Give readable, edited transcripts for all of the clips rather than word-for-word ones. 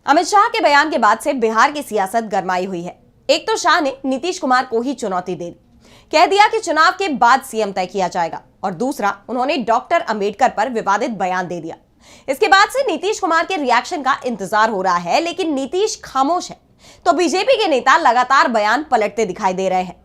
अमित शाह के बयान के बाद से बिहार की सियासत गरमाई हुई है। एक तो शाह ने नीतीश कुमार को ही चुनौती दे दी, कह दिया कि चुनाव के बाद सीएम तय किया जाएगा, और दूसरा उन्होंने डॉक्टर अंबेडकर पर विवादित बयान दे दिया। इसके बाद से नीतीश कुमार के रिएक्शन का इंतजार हो रहा है, लेकिन नीतीश खामोश है। तो बीजेपी के नेता लगातार बयान पलटते दिखाई दे रहे हैं।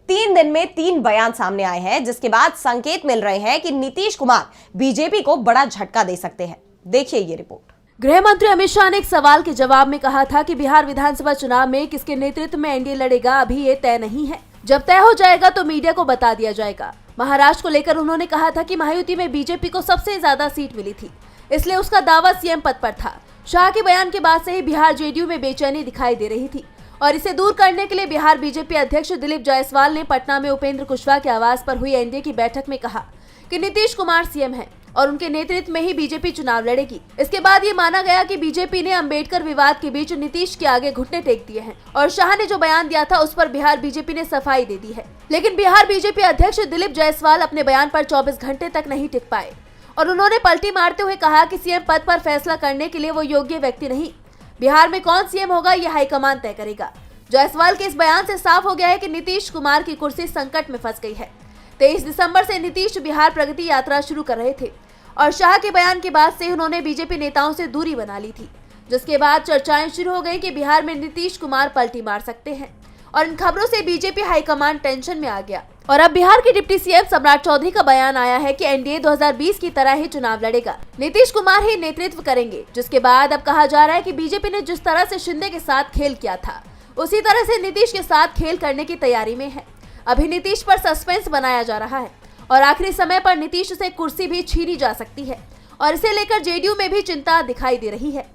3 दिन में 3 बयान सामने आए हैं, जिसके बाद संकेत मिल रहे हैं कि नीतीश कुमार बीजेपी को बड़ा झटका दे सकते हैं। देखिए ये रिपोर्ट। गृह मंत्री अमित शाह ने एक सवाल के जवाब में कहा था कि बिहार विधानसभा चुनाव में किसके नेतृत्व में एनडीए लड़ेगा अभी ये तय नहीं है। जब तय हो जाएगा तो मीडिया को बता दिया जाएगा। महाराष्ट्र को लेकर उन्होंने कहा था कि महायुति में बीजेपी को सबसे ज्यादा सीट मिली थी, इसलिए उसका दावा सीएम पद पर था। शाह के बयान के बाद से ही बिहार जेडीयू में बेचैनी दिखाई दे रही थी, और इसे दूर करने के लिए बिहार बीजेपी अध्यक्ष दिलीप जायसवाल ने पटना में उपेंद्र कुशवाहा के आवास पर हुई एनडीए की बैठक में कहा कि नीतीश कुमार सीएम हैं और उनके नेतृत्व में ही बीजेपी चुनाव लड़ेगी। इसके बाद ये माना गया कि बीजेपी ने अंबेडकर विवाद के बीच नीतीश के आगे घुटने टेक दिए हैं, और शाह ने जो बयान दिया था उस पर बिहार बीजेपी ने सफाई दे दी है। लेकिन बिहार बीजेपी अध्यक्ष दिलीप जायसवाल अपने बयान पर 24 घंटे तक नहीं टिक पाए, और उन्होंने पलटी मारते हुए कहा कि सीएम पद पर फैसला करने के लिए वो योग्य व्यक्ति नहीं, बिहार में कौन सीएम होगा ये हाईकमान तय करेगा। जायसवाल के इस बयान से साफ हो गया है कि नीतीश कुमार की कुर्सी संकट में फंस गई है। 23 दिसंबर से नीतीश बिहार प्रगति यात्रा शुरू कर रहे थे, और शाह के बयान के बाद से उन्होंने बीजेपी नेताओं से दूरी बना ली थी, जिसके बाद चर्चाएं शुरू हो गई कि बिहार में नीतीश कुमार पलटी मार सकते हैं, और इन खबरों से बीजेपी हाईकमान टेंशन में आ गया। और अब बिहार के डिप्टी सीएम सम्राट चौधरी का बयान आया है कि एनडीए 2020 की तरह ही चुनाव लड़ेगा, नीतीश कुमार ही नेतृत्व करेंगे। जिसके बाद अब कहा जा रहा है कि बीजेपी ने जिस तरह से शिंदे के साथ खेल किया था, उसी तरह से नीतीश के साथ खेल करने की तैयारी में है। अभी नीतीश पर सस्पेंस बनाया जा रहा है, और आखिरी समय पर नीतीश से कुर्सी भी छीनी जा सकती है, और इसे लेकर जेडीयू में भी चिंता दिखाई दे रही है।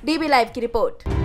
डीबी लाइव की रिपोर्ट।